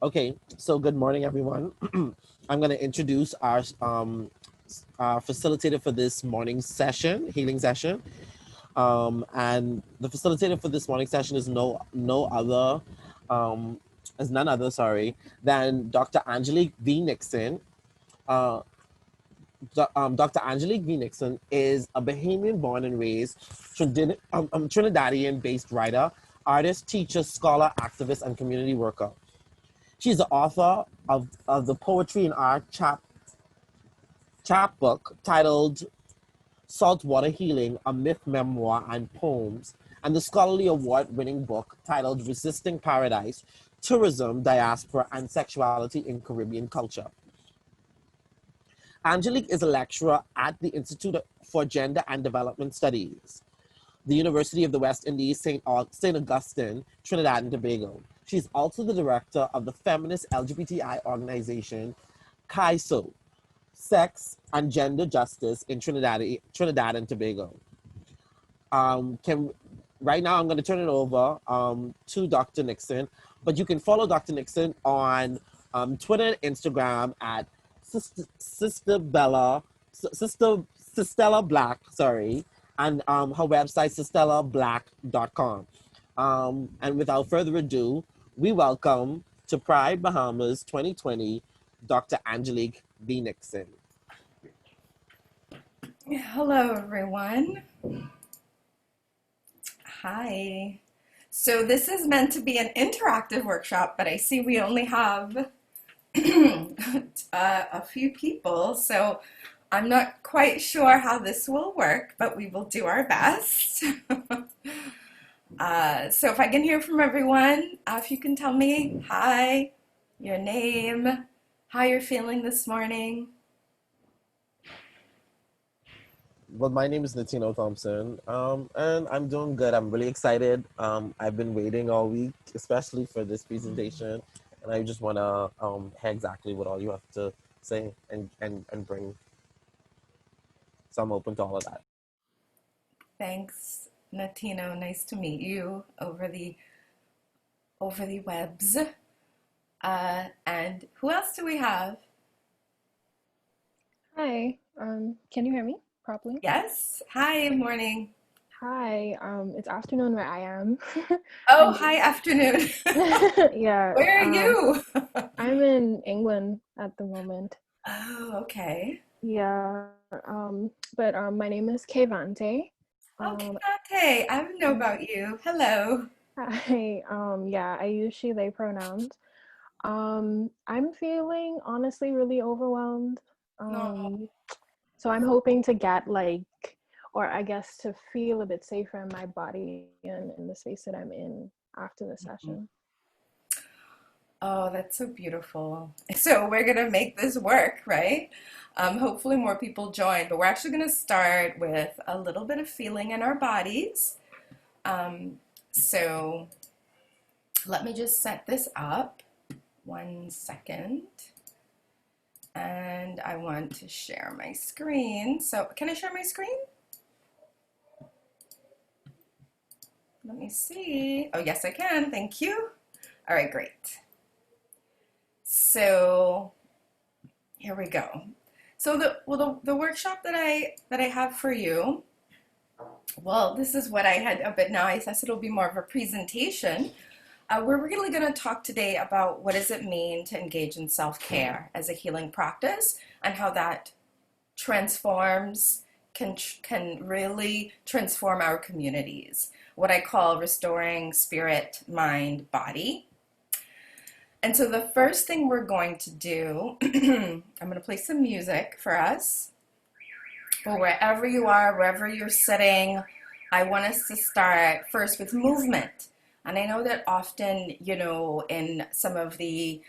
Okay, so good morning, everyone. I'm going to introduce our facilitator for this morning's session, healing session. And the facilitator for this morning session is um, none other, sorry, than Dr. Angelique V. Nixon. Uh, Dr. Angelique V. Nixon is a Bahamian born and raised Trinidadian based writer, artist, teacher, scholar, activist, and community worker. She's the author of the poetry and art chapbook titled Saltwater Healing, a Myth, Memoir, and Poems, and the scholarly award-winning book titled Resisting Paradise, Tourism, Diaspora, and Sexuality in Caribbean Culture. Angelique is a lecturer at the Institute for Gender and Development Studies, the University of the West Indies, St. Augustine, Trinidad and Tobago. She's also the director of the feminist LGBTI organization CAISO, Sex and Gender Justice in Trinidad and Tobago. Right now I'm going to turn it over to Dr. Nixon, but you can follow Dr. Nixon on Twitter and Instagram at Sister Black, sorry, and her website sistellablack.com. And without further ado, we welcome to Pride Bahamas 2020, Dr. Angelique V. Nixon. Hello, everyone. Hi. So this is meant to be an interactive workshop, but I see we only have a few people, so I'm not quite sure how this will work, but we will do our best. So if I can hear from everyone, if you can tell me hi, your name, how you're feeling this morning. Well, my name is Latino Thompson, and I'm doing good. I'm really excited. I've been waiting all week, especially for this presentation, and I just want to hear exactly what all you have to say and bring. So I'm open to all of that. Thanks, Latino. Nice to meet you over the webs. And who else do we have? Hi, can you hear me properly? Yes. Hi, morning. Hi, it's afternoon where I am. Oh, hi, afternoon. Yeah, Where are you? I'm in England at the moment. Oh, okay. Yeah, but my name is Kevante. Oh, Um, Kate, I know about you. Hello. yeah, I use she, they pronouns. I'm feeling honestly really overwhelmed. No. So I'm hoping to get or I guess to feel a bit safer in my body and in the space that I'm in after the session. Oh, that's so beautiful. So we're gonna make this work, right? Hopefully more people join, but we're actually gonna start with a little bit of feeling in our bodies. So let me just set this up. 1 second. And I want to share my screen. So can I share my screen? Let me see. Oh, yes, I can. Thank you. All right, great. So here we go. So the workshop that I have for you, well, this is what I had a bit now. I guess it'll be more of a presentation. We're really going to talk today about what does it mean to engage in self-care as a healing practice and how that transforms, can really transform our communities. What I call restoring spirit, mind, body. And so the first thing we're going to do, I'm going to play some music for us. Well, wherever you are, wherever you're sitting, I want us to start first with movement. And I know that often, you know, in some of the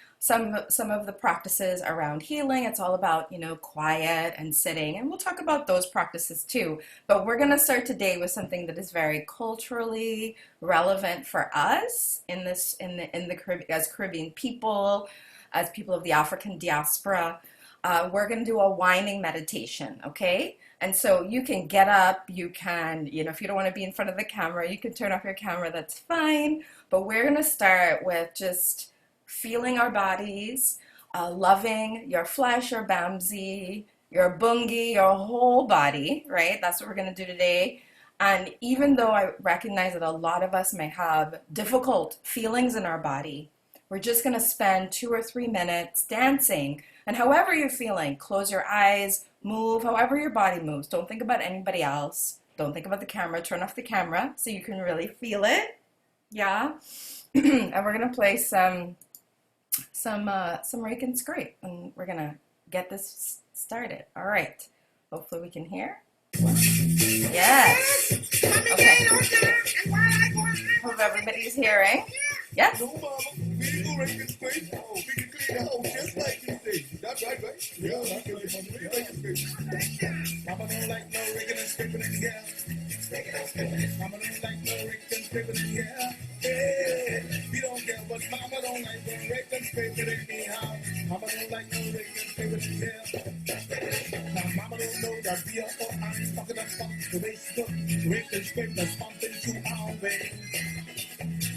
practices around healing, it's all about, you know, quiet and sitting. And we'll talk about those practices too. But we're going to start today with something that is very culturally relevant for us in the Caribbean, as Caribbean people, as people of the African diaspora. We're going to do a winding meditation, okay? And so you can get up, you can, you know, if you don't want to be in front of the camera, you can turn off your camera, that's fine. But we're going to start with just feeling our bodies, loving your flesh, your bamsi, your bungi, your whole body, right? That's what we're going to do today. And even though I recognize that a lot of us may have difficult feelings in our body, we're just going to spend 2 or 3 minutes dancing. And however you're feeling, close your eyes, move however your body moves. Don't think about anybody else. Don't think about the camera. Turn off the camera so you can really feel it. Yeah. And we're going to play some rake and scrape, and we're going to get this started. All right. Hopefully we can hear. Yes. Okay. Hope everybody's hearing. Yes. No, mama, we ain't gonna rake and scrape. Oh, we can clean the house just like you say. That's right, right? Yeah, that's right, mama. We rake and scrape. Mama don't like no raking and scraping in here. Mama don't like no raking and scraping in here. Hey, we don't care what mama don't like no rake and scraping anyhow. Mama don't like no raking and scraping in here. Now mama don't know that we are all I'm talking about the way she look. Rake and scrape, let's bump into our way.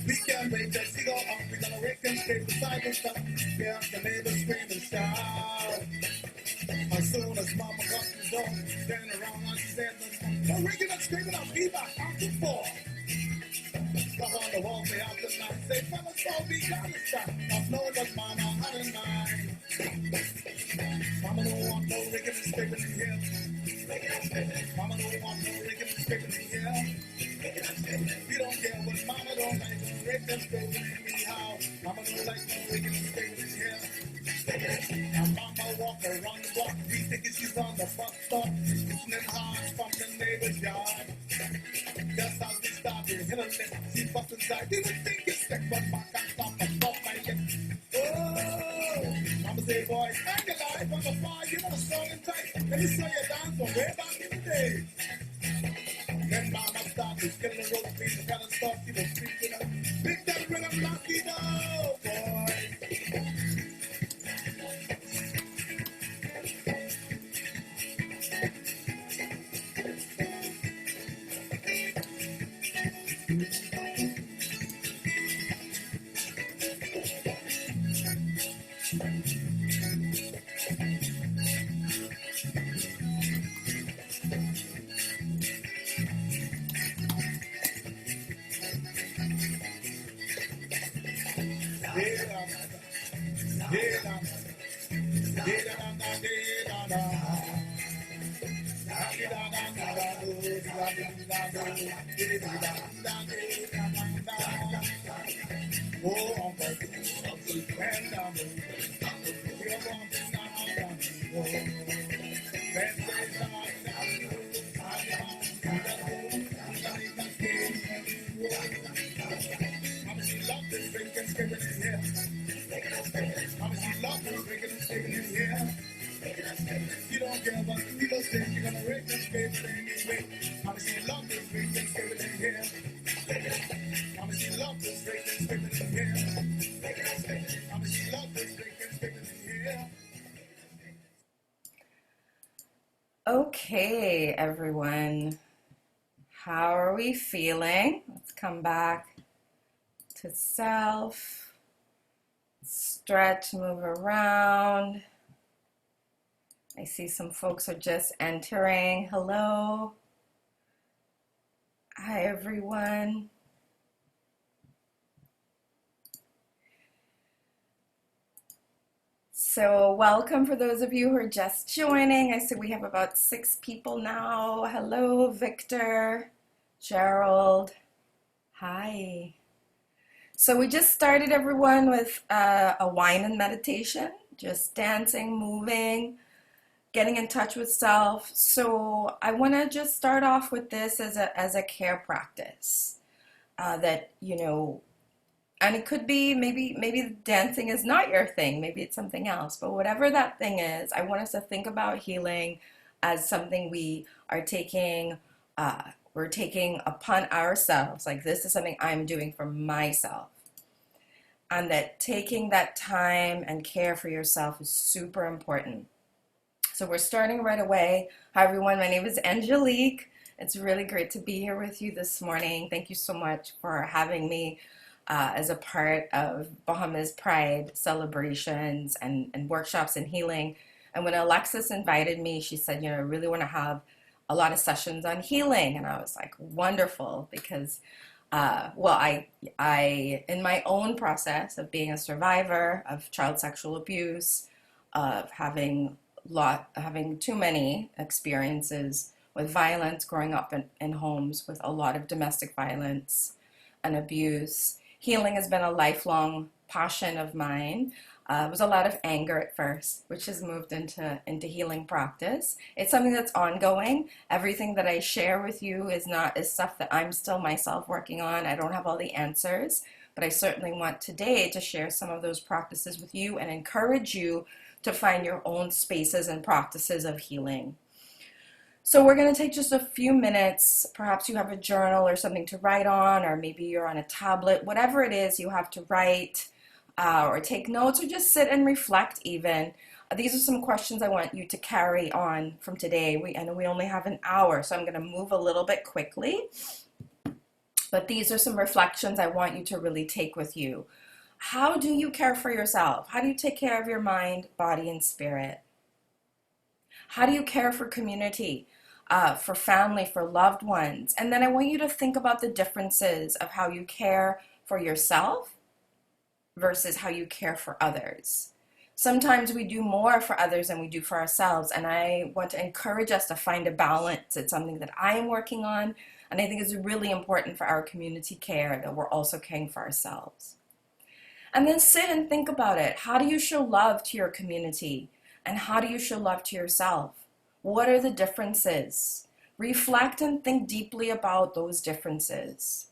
We can't wait till she go up. We're gonna rake and scrape the side and stuff. Yeah, the neighbors scream and shout. As soon as mama got the door, turned around and she said, no raking and scraping, I'll be back after 4. Stuck on the wall, say after 9. Say, fellas, don't be gotta stop. I know what mama had in mind. Mama don't want no raking and scraping in here. Mama don't want no raking and scraping in here. We don't care what mama don't like, no raking and scraping anyhow. Mama don't like no raking and scraping in here. Now mama walk around the block, we thinking she's on the bus stop, listening hard from the neighbor's yard. Just as we started, hit her lip, she bust inside, didn't think it's sick, but back and stop and stop my lip. Oh, mama say, boy, hang alive on the fire, you know, strong and tight. Let me show you dance from way back in the day. Then mama started killing the rope, the fellas thought she was freaking out. Big that rhythm, knock it out, boy. You don't care what the people say, you're gonna rake and scrape anyway. Mama, she love this rake and scrape in here. Mama, she love this rake and scrape in here. Mama, she love this rake and scrape in here. Okay, everyone. How are we feeling? Let's come back to self. Stretch, move around. I see some folks are just entering. Hello. Hi, everyone. So welcome for those of you who are just joining. I see we have about 6 people now. Hello, Victor, Gerald. Hi. So we just started, everyone, with a wine and meditation, just dancing, moving, getting in touch with self. So I want to just start off with this as a care practice that, you know, and it could be maybe dancing is not your thing, maybe it's something else, but whatever that thing is, I want us to think about healing as something we are taking, we're taking upon ourselves. Like, this is something I'm doing for myself. And that taking that time and care for yourself is super important. So we're starting right away. Hi, everyone. My name is Angelique. It's really great to be here with you this morning. Thank you so much for having me. as a part of Bahamas Pride celebrations and workshops and healing. And when Alexis invited me, she said, you know, I really want to have a lot of sessions on healing. And I was like, wonderful, because well, in my own process of being a survivor of child sexual abuse, of having too many experiences with violence, growing up in homes with a lot of domestic violence and abuse, healing has been a lifelong passion of mine. It was a lot of anger at first, which has moved into healing practice. It's something that's ongoing. Everything that I share with you is stuff that I'm still myself working on. I don't have all the answers, but I certainly want today to share some of those practices with you and encourage you to find your own spaces and practices of healing. So we're going to take just a few minutes. Perhaps you have a journal or something to write on, or maybe you're on a tablet, whatever it is you have to write, or take notes, or just sit and reflect even. These are some questions I want you to carry on from today. I know we only have an hour, so I'm going to move a little bit quickly. But these are some reflections I want you to really take with you. How do you care for yourself? How do you take care of your mind, body, and spirit? How do you care for community, for family, for loved ones? And then I want you to think about the differences of how you care for yourself versus how you care for others. Sometimes we do more for others than we do for ourselves, and I want to encourage us to find a balance. It's something that I am working on, and I think it's really important for our community care that we're also caring for ourselves. And then sit and think about it. How do you show love to your community? And how do you show love to yourself? What are the differences? Reflect and think deeply about those differences.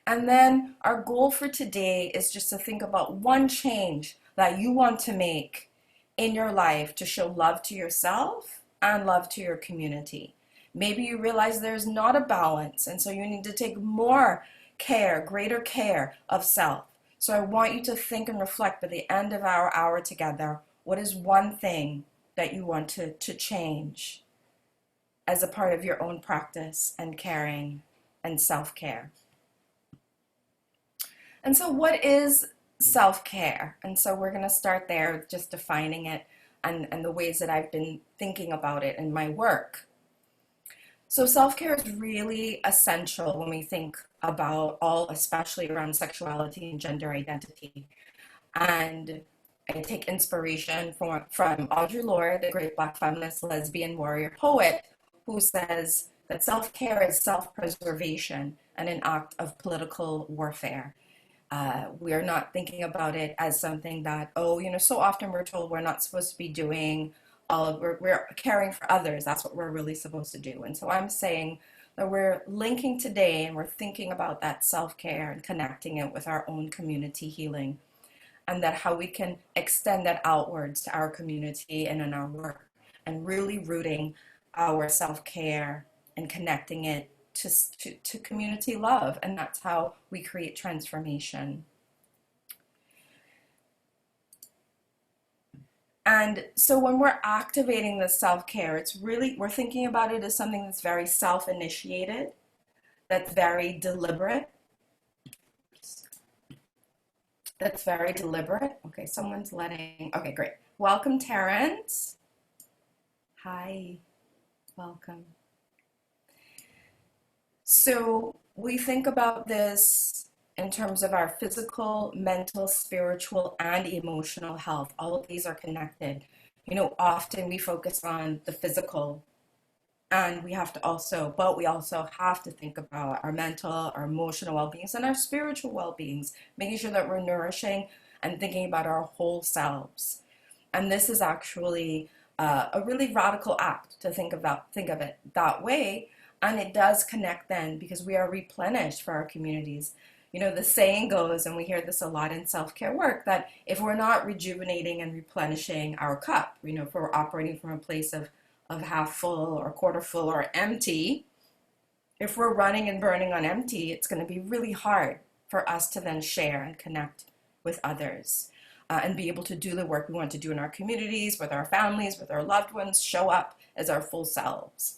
And then our goal for today is just to think about one change that you want to make in your life to show love to yourself and love to your community. Maybe you realize there's not a balance, and so you need to take more care, greater care of self. So I want you to think and reflect by the end of our hour together, what is one thing that you want to change as a part of your own practice and caring and self-care? And so what is self-care? And so we're going to start there, just defining it and the ways that I've been thinking about it in my work. So self-care is really essential when we think about especially around sexuality and gender identity. And I take inspiration from Audre Lorde, the great Black feminist, lesbian, warrior poet, who says that self-care is self-preservation and an act of political warfare. We are not thinking about it as something that, so often we're told we're not supposed to be doing we're caring for others. That's what we're really supposed to do. And so I'm saying that we're linking today and we're thinking about that self-care and connecting it with our own community healing, and that how we can extend that outwards to our community and in our work, and really rooting our self-care and connecting it to community love. And that's how we create transformation. And so when we're activating the self-care, we're thinking about it as something that's very self-initiated, that's very deliberate. Okay, okay, great. Welcome, Terrence. Hi, welcome. So we think about this in terms of our physical, mental, spiritual, and emotional health. All of these are connected. Often we focus on the physical, and we also have to think about our mental, our emotional well-beings, and our spiritual well-beings, making sure that we're nourishing and thinking about our whole selves. And this is actually a really radical act to think of it that way. And it does connect then, because we are replenished for our communities. The saying goes, and we hear this a lot in self-care work, that if we're not rejuvenating and replenishing our cup, if we're operating from a place of half full or quarter full or empty, if we're running and burning on empty, it's going to be really hard for us to then share and connect with others and be able to do the work we want to do in our communities, with our families, with our loved ones, show up as our full selves.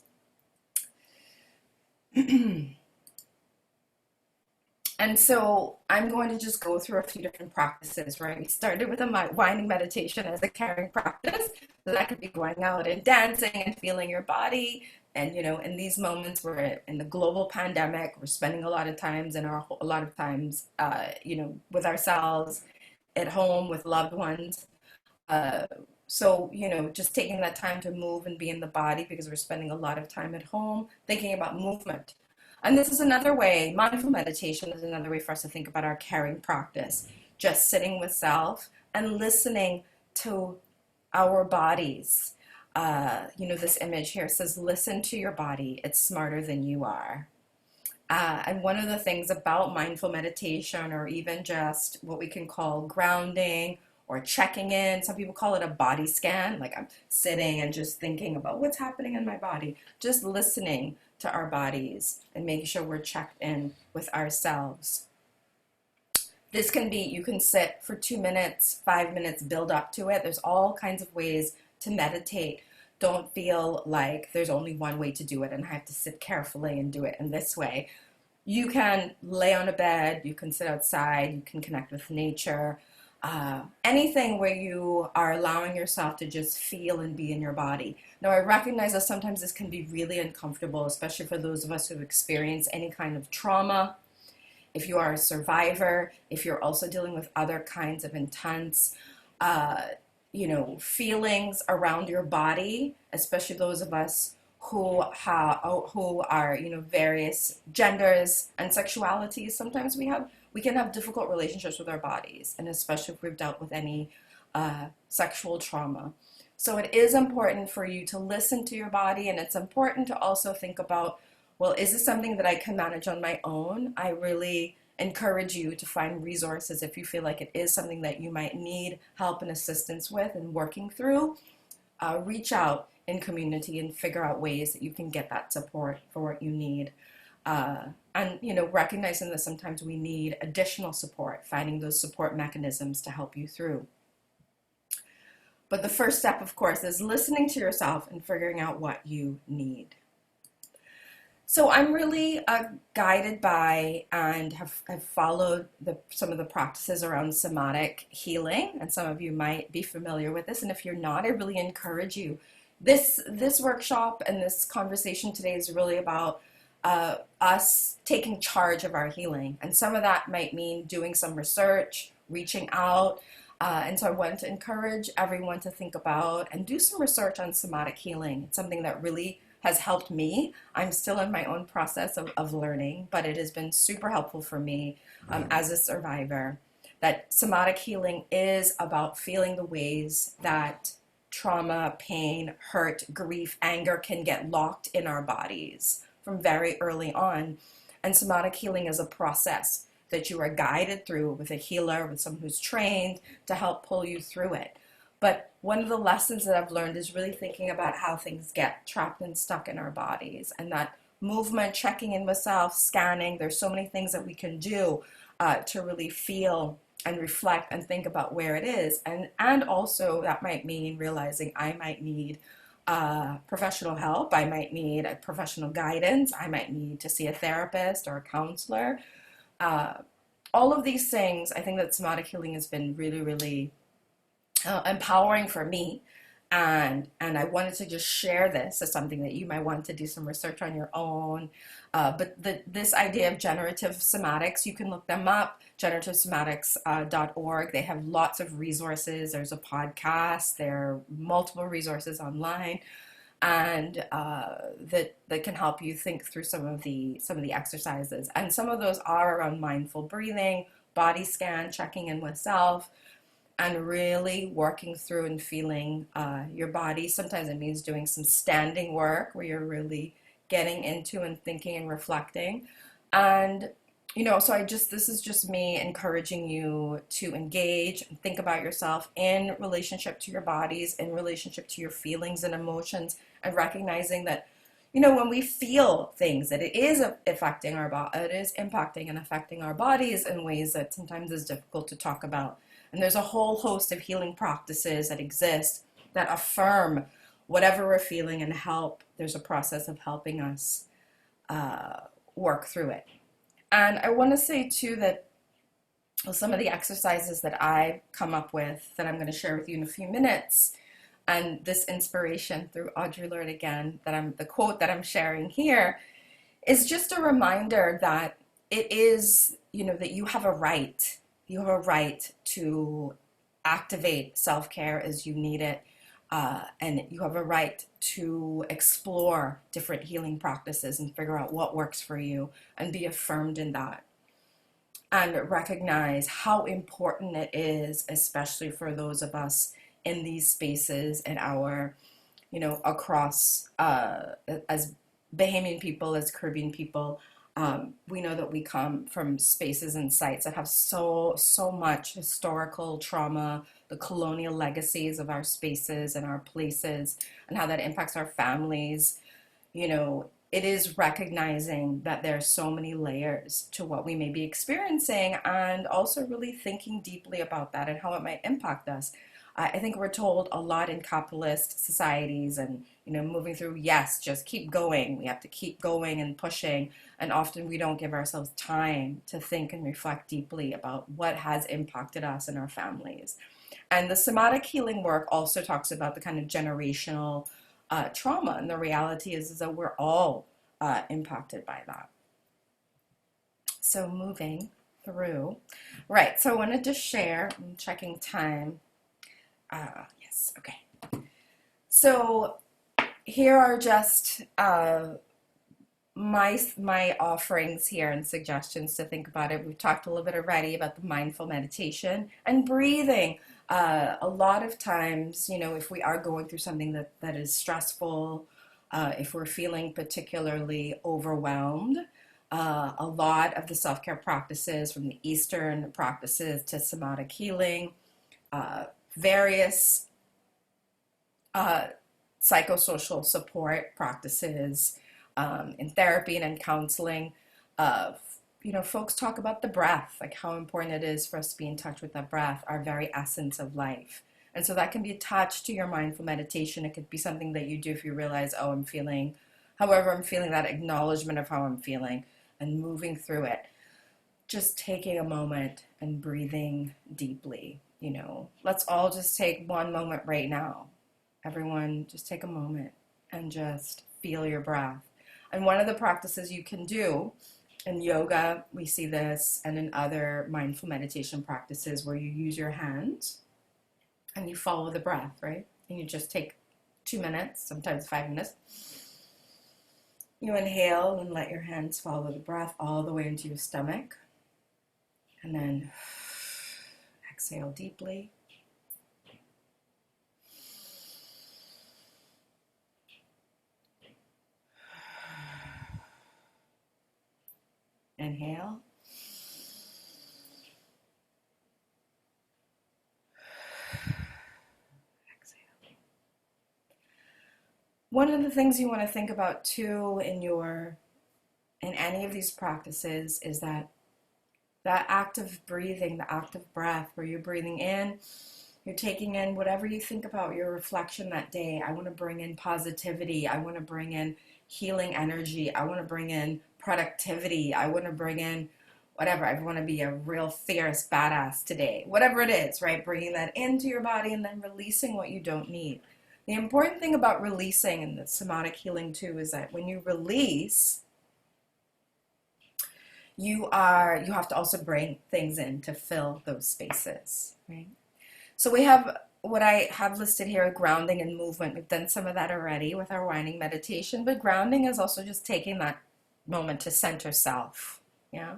And so I'm going to just go through a few different practices, right? We started with a winding meditation as a caring practice. So that could be going out and dancing and feeling your body. And, in these moments, we're in the global pandemic, we're spending a lot of times a lot of times, with ourselves at home with loved ones. Uh, so, just taking that time to move and be in the body because we're spending a lot of time at home, thinking about movement. And this is another way, mindful meditation is another way for us to think about our caring practice, just sitting with self and listening to our bodies. This image here says, listen to your body, it's smarter than you are. And one of the things about mindful meditation, or even just what we can call grounding or checking in, some people call it a body scan, like I'm sitting and just thinking about what's happening in my body, just listening to our bodies and making sure we're checked in with ourselves. This can be, you can sit for 2 minutes, 5 minutes, build up to it. There's all kinds of ways to meditate. Don't feel like there's only one way to do it and I have to sit carefully and do it in this way. You can lay on a bed, you can sit outside, you can connect with nature, anything where you are allowing yourself to just feel and be in your body. Now, I recognize that sometimes this can be really uncomfortable, especially for those of us who've experienced any kind of trauma. If you are a survivor, if you're also dealing with other kinds of intense, feelings around your body, especially those of us who are various genders and sexualities. Sometimes we can have difficult relationships with our bodies, and especially if we've dealt with any sexual trauma. So it is important for you to listen to your body, and it's important to also think about, well, is this something that I can manage on my own? I really encourage you to find resources if you feel like it is something that you might need help and assistance with and working through. Reach out in community and figure out ways that you can get that support for what you need. And recognizing that sometimes we need additional support, finding those support mechanisms to help you through. But the first step, of course, is listening to yourself and figuring out what you need. So I'm really guided by and have followed some of the practices around somatic healing, and some of you might be familiar with this, and if you're not, I really encourage you. This workshop and this conversation today is really about us taking charge of our healing, and some of that might mean doing some research, reaching out, and so I wanted to encourage everyone to think about and do some research on somatic healing. It's something that really has helped me. I'm still in my own process of learning, but it has been super helpful for me as a survivor. That somatic healing is about feeling the ways that trauma, pain, hurt, grief, anger can get locked in our bodies from very early on. And somatic healing is a process that you are guided through with a healer, with someone who's trained to help pull you through it. But one of the lessons that I've learned is really thinking about how things get trapped and stuck in our bodies, and that movement, checking in with self, scanning, there's so many things that we can do to really feel and reflect and think about where it is. And also that might mean realizing I might need professional help, I might need a professional guidance, I might need to see a therapist or a counselor. All of these things, I think that somatic healing has been really, really empowering for me, and I wanted to just share this as something that you might want to do some research on your own. But this idea of generative somatics, you can look them up, generativesomatics.org. They have lots of resources. There's a podcast. There are multiple resources online, and that can help you think through some of the exercises. And some of those are around mindful breathing, body scan, checking in with self, and really working through and feeling your body. Sometimes it means doing some standing work where you're really getting into and thinking and reflecting. And, so this is just me encouraging you to engage and think about yourself in relationship to your bodies, in relationship to your feelings and emotions, and recognizing that, when we feel things, that it is affecting it is impacting and affecting our bodies in ways that sometimes is difficult to talk about. And there's a whole host of healing practices that exist that affirm whatever we're feeling and help. There's a process of helping us work through it. And I want to say too that some of the exercises that I come up with that I'm going to share with you in a few minutes, and this inspiration through Audre Lorde again, the quote that I'm sharing here, is just a reminder that it is, that you have a right. You have a right to activate self-care as you need it. And you have a right to explore different healing practices and figure out what works for you and be affirmed in that. And recognize how important it is, especially for those of us in these spaces and our, across, as Bahamian people, as Caribbean people, we know that we come from spaces and sites that have so much historical trauma, the colonial legacies of our spaces and our places, and how that impacts our families. It is recognizing that there are so many layers to what we may be experiencing, and also really thinking deeply about that and how it might impact us. I think we're told a lot in capitalist societies and, moving through, yes, just keep going. We have to keep going and pushing. And often we don't give ourselves time to think and reflect deeply about what has impacted us and our families. And the somatic healing work also talks about the kind of generational trauma. And the reality is that we're all impacted by that. So moving through. Right, so I wanted to share, I'm checking time. Yes, okay. So here are just my offerings here and suggestions to think about it. We've talked a little bit already about the mindful meditation and breathing. A lot of times, if we are going through something that is stressful, if we're feeling particularly overwhelmed, a lot of the self-care practices, from the Eastern practices to somatic healing, various psychosocial support practices in therapy and in counseling. Folks talk about the breath, like how important it is for us to be in touch with that breath, our very essence of life. And so that can be attached to your mindful meditation. It could be something that you do if you realize, oh, I'm feeling, however I'm feeling, that acknowledgement of how I'm feeling and moving through it. Just taking a moment and breathing deeply. Let's all just take one moment right now. Everyone, just take a moment and just feel your breath. And one of the practices you can do in yoga, we see this, and in other mindful meditation practices where you use your hands and you follow the breath, right? And you just take 2 minutes, sometimes 5 minutes. You inhale and let your hands follow the breath all the way into your stomach. And then exhale deeply. Inhale. Exhale. One of the things you want to think about too in any of these practices is that act of breathing, the act of breath, where you're breathing in, you're taking in whatever you think about your reflection that day. I want to bring in positivity. I want to bring in healing energy. I want to bring in productivity. I want to bring in whatever. I want to be a real fierce badass today. Whatever it is, right? Bringing that into your body and then releasing what you don't need. The important thing about releasing, and the somatic healing too, is that when you release, you have to also bring things in to fill those spaces, right? So we have what I have listed here, grounding and movement. We've done some of that already with our winding meditation, but grounding is also just taking that moment to center self, yeah?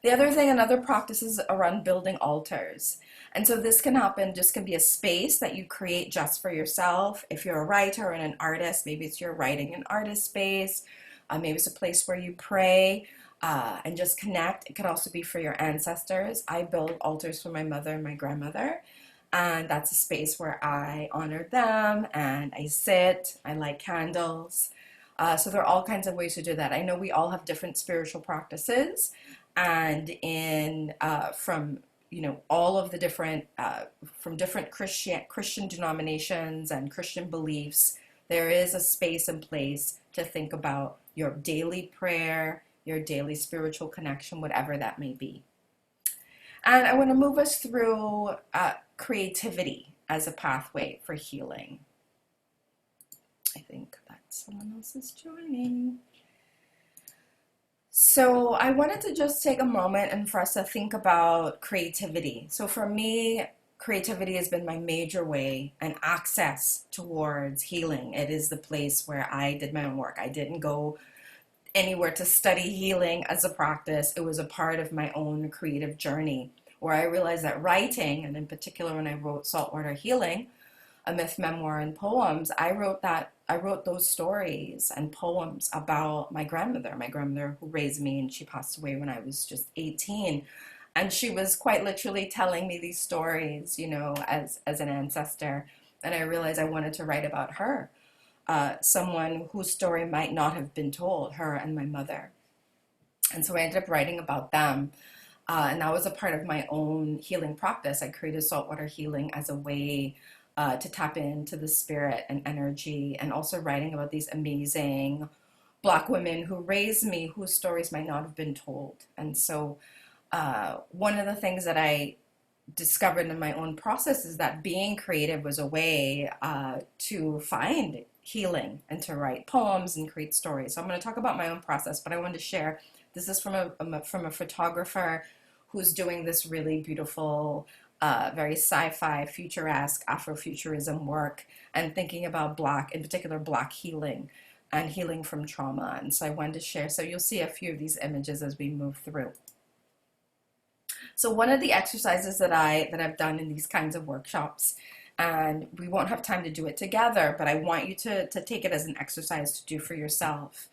The other thing, another practice is around building altars. And so this can happen, just can be a space that you create just for yourself. If you're a writer and an artist, maybe it's your writing and artist space. Maybe it's a place where you pray and just connect. It could also be for your ancestors. I build altars for my mother and my grandmother. And that's a space where I honor them and I sit, I light candles. So there are all kinds of ways to do that. I know we all have different spiritual practices, and from all of the different from different Christian denominations and Christian beliefs, there is a space and place to think about your daily prayer, your daily spiritual connection, whatever that may be. And I want to move us through creativity as a pathway for healing. I think that someone else is joining. So I wanted to just take a moment and for us to think about creativity. So for me, creativity has been my major way and access towards healing. It is the place where I did my own work. I didn't go anywhere to study healing as a practice. It was a part of my own creative journey where I realized that writing, and in particular when I wrote Saltwater Healing, a myth, memoir, and poems, I wrote those stories and poems about my grandmother who raised me, and she passed away when I was just 18. And she was quite literally telling me these stories, you know, as an ancestor. And I realized I wanted to write about her, someone whose story might not have been told, her and my mother. And so I ended up writing about them. And that was a part of my own healing practice. I created Saltwater Healing as a way to tap into the spirit and energy, and also writing about these amazing Black women who raised me, whose stories might not have been told. And so one of the things that I discovered in my own process is that being creative was a way to find healing and to write poems and create stories. So I'm going to talk about my own process, but I wanted to share, this is from a photographer who's doing this really beautiful, very sci-fi, futuresque, Afrofuturism work, and thinking about Black, in particular Black healing and healing from trauma. And so I wanted to share, so you'll see a few of these images as we move through. So one of the exercises that I've done in these kinds of workshops, and we won't have time to do it together, but I want you to take it as an exercise to do for yourself.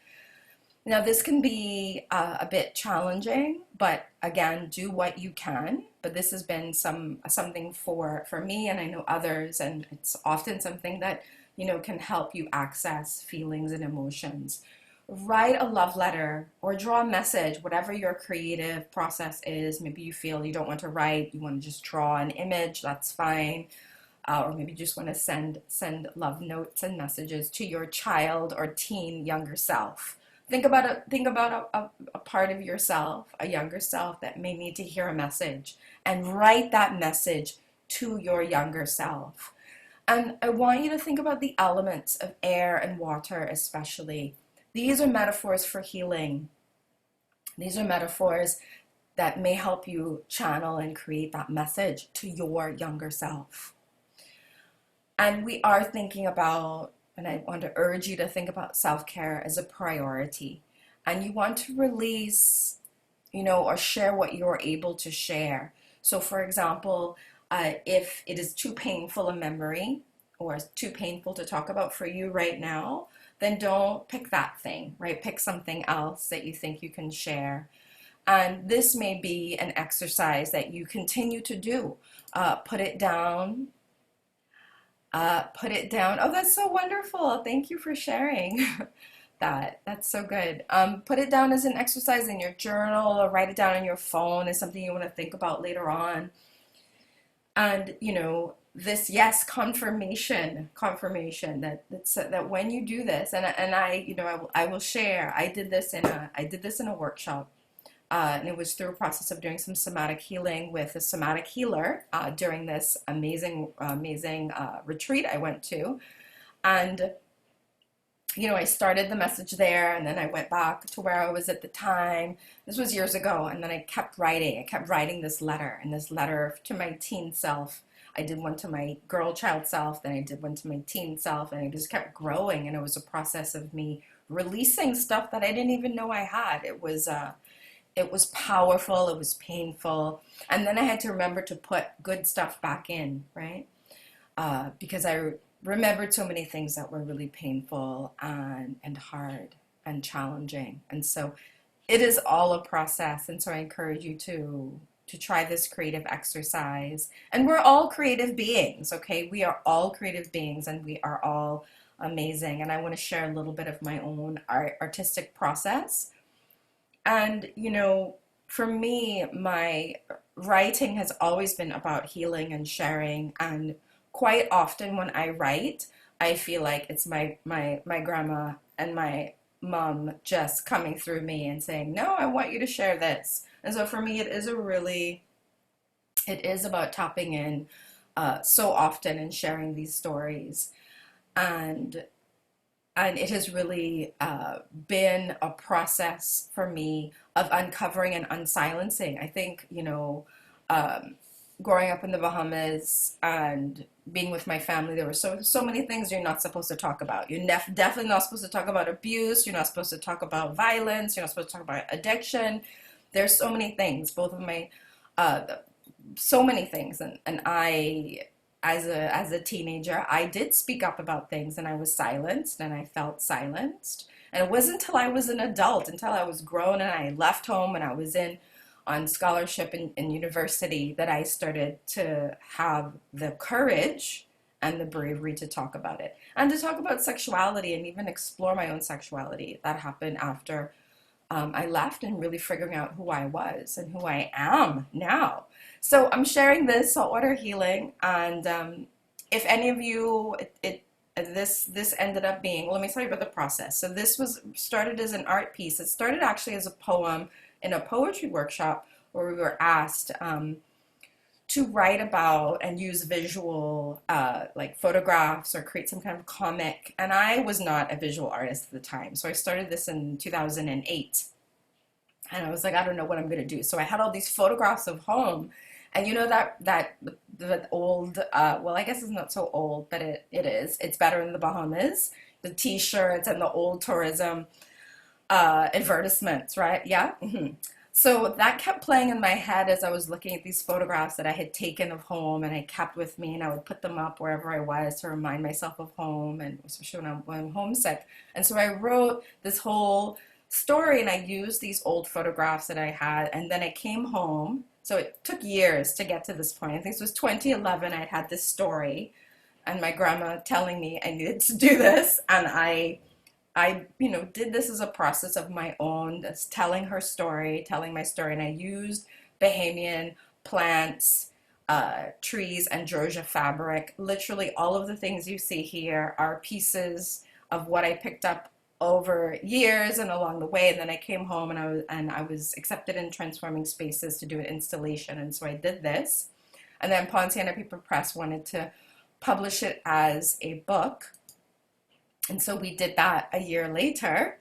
Now, this can be a bit challenging, but again, do what you can. But this has been something for me, and I know others, and it's often something that, you know, can help you access feelings and emotions. Write a love letter or draw a message, whatever your creative process is. Maybe you feel you don't want to write, you want to just draw an image, that's fine. Or maybe you just want to send love notes and messages to your child or teen younger self. Think about a part of yourself, a younger self that may need to hear a message, and write that message to your younger self. And I want you to think about the elements of air and water especially. These are metaphors for healing. These are metaphors that may help you channel and create that message to your younger self. And we are thinking about, and I want to urge you to think about self-care as a priority. And you want to release, you know, or share what you're able to share. So for example, if it is too painful a memory or too painful to talk about for you right now, then don't pick that thing, right? Pick something else that you think you can share. And this may be an exercise that you continue to do. Put it down. Put it down. Oh, that's so wonderful. Thank you for sharing that. That's so good. Put it down as an exercise in your journal, or write it down on your phone as something you want to think about later on. And, you know, this, yes, confirmation that when you do this, and I, you know, I will share, I did this in a workshop. And it was through a process of doing some somatic healing with a somatic healer during this amazing retreat I went to. And, you know, I started the message there, and then I went back to where I was at the time. This was years ago. And then I kept writing this letter, and this letter to my teen self. I did one to my girl child self, then I did one to my teen self, and it just kept growing. And it was a process of me releasing stuff that I didn't even know I had. It was powerful, it was painful. And then I had to remember to put good stuff back in, right? Because I remembered so many things that were really painful and hard and challenging. And so it is all a process. And so I encourage you to try this creative exercise. And we're all creative beings, okay? We are all creative beings, and we are all amazing. And I want to share a little bit of my own artistic process. And, you know, for me, my writing has always been about healing and sharing. And quite often when I write, I feel like it's my grandma and my mom just coming through me and saying, no, I want you to share this. And so for me, it is about tapping in so often and sharing these stories. And it has really been a process for me of uncovering and unsilencing. I think, um, growing up in the Bahamas and being with my family, there were so many things you're not supposed to talk about. You're definitely not supposed to talk about abuse. You're not supposed to talk about violence. You're not supposed to talk about addiction. There's so many things. Both of my, so many things, and I, as a teenager, I did speak up about things, and I was silenced, and I felt silenced. And it wasn't until I was an adult, until I was grown and I left home and I was in on scholarship in university, that I started to have the courage and the bravery to talk about it and to talk about sexuality and even explore my own sexuality. That happened after I left and really figuring out who I was and who I am now. So I'm sharing this saltwater healing, and if any of you, this ended up being, let me tell you about the process. So this was started as an art piece. It started actually as a poem in a poetry workshop where we were asked to write about and use visual like photographs or create some kind of comic. And I was not a visual artist at the time. So I started this in 2008. And I was like, I don't know what I'm going to do. So I had all these photographs of home. And that old, well, I guess it's not so old, but it is. It's better in the Bahamas. The T-shirts and the old tourism advertisements, right? Yeah. Mm-hmm. So that kept playing in my head as I was looking at these photographs that I had taken of home, and I kept with me, and I would put them up wherever I was to remind myself of home, and especially when I'm homesick. And so I wrote this whole story, and I used these old photographs that I had, and then I came home. So it took years to get to this point. I think it was 2011 I had this story, and my grandma telling me I needed to do this, and I did this as a process of my own, that's telling my story, and I used Bahamian plants, trees, and Georgia fabric. Literally all of the things you see here are pieces of what I picked up over years and along the way. And then I came home, and I was accepted in Transforming Spaces to do an installation, and so I did this. And then Ponciana Paper Press wanted to publish it as a book. And so we did that a year later,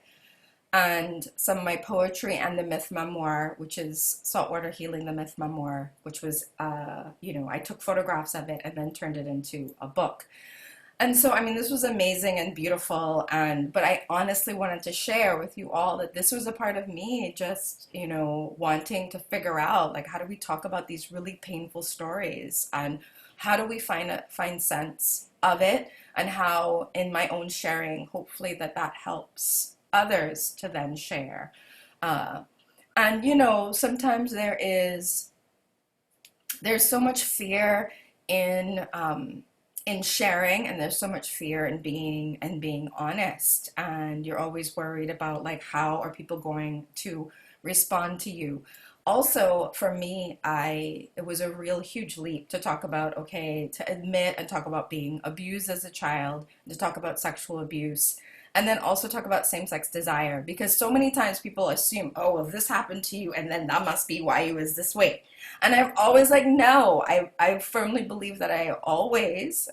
and some of my poetry and the myth memoir, which is Saltwater Healing, the myth memoir, which was, I took photographs of it and then turned it into a book. And so, I mean, this was amazing and beautiful, but I honestly wanted to share with you all that this was a part of me just, wanting to figure out, like, how do we talk about these really painful stories, and how do we find sense of it, and how in my own sharing, hopefully that helps others to then share. Sometimes there's so much fear in sharing, and there's so much fear in being honest, and you're always worried about, like, how are people going to respond to you. Also, for me, it was a real huge leap to talk about, to admit and talk about being abused as a child, to talk about sexual abuse, and then also talk about same-sex desire, because so many times people assume, oh, well, this happened to you, and then that must be why you was this way. And I've always like, no, I firmly believe that I've always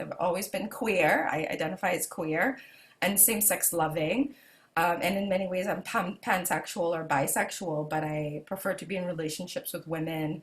been queer. I identify as queer and same-sex loving. And in many ways, I'm pansexual or bisexual, but I prefer to be in relationships with women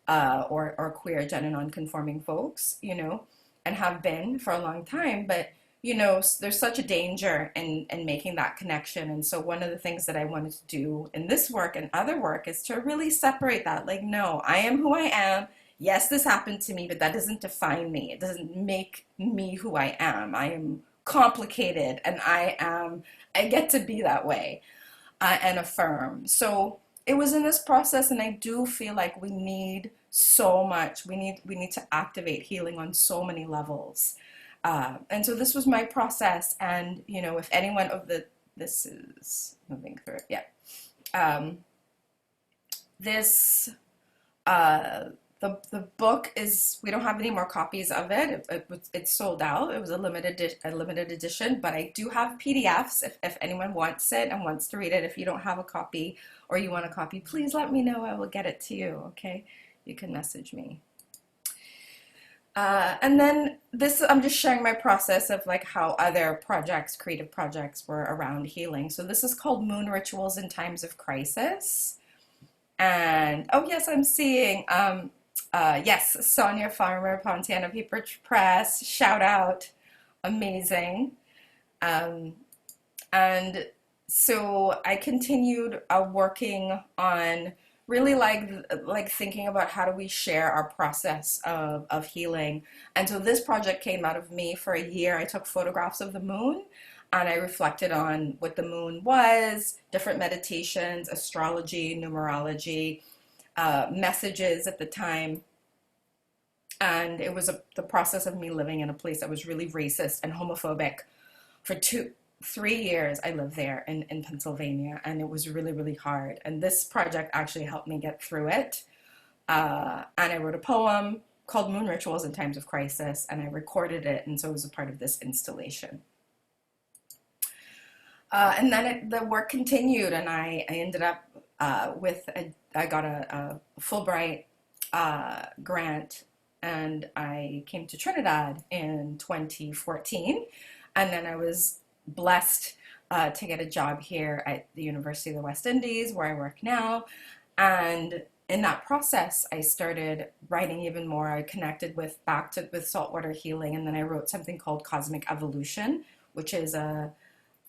or queer, gender non-conforming folks, and have been for a long time. But, there's such a danger in making that connection. And so one of the things that I wanted to do in this work and other work is to really separate that. Like, no, I am who I am. Yes, this happened to me, but that doesn't define me. It doesn't make me who I am. I am complicated, and I get to be that way and affirm. So it was in this process, and I do feel like we need so much. We need to activate healing on so many levels. And so this was my process, and if anyone this is moving through, yeah. This the book is, we don't have any more copies of it. It's sold out. It was a limited edition, but I do have PDFs if anyone wants it and wants to read it. If you don't have a copy or you want a copy, please let me know. I will get it to you, okay? You can message me. And then this, I'm just sharing my process of like how other projects, creative projects, were around healing. So this is called Moon Rituals in Times of Crisis. And oh yes, I'm seeing yes, Sonia Farmer, Pontana Paper Press, shout out, amazing. Um, and so I continued working on really like thinking about how do we share our process of healing. And so this project came out of me. For a year I took photographs of the moon and I reflected on what the moon was, different meditations, astrology, numerology, messages at the time. And it was the process of me living in a place that was really racist and homophobic. For 3 years I lived there in Pennsylvania, and it was really, really hard. And this project actually helped me get through it. And I wrote a poem called Moon Rituals in Times of Crisis, and I recorded it, and so it was a part of this installation. And then the work continued, and I ended up I got a Fulbright grant, and I came to Trinidad in 2014, and then I was blessed to get a job here at the University of the West Indies, where I work now. And in that process, I started writing even more. I connected with saltwater healing, and then I wrote something called Cosmic Evolution, which is a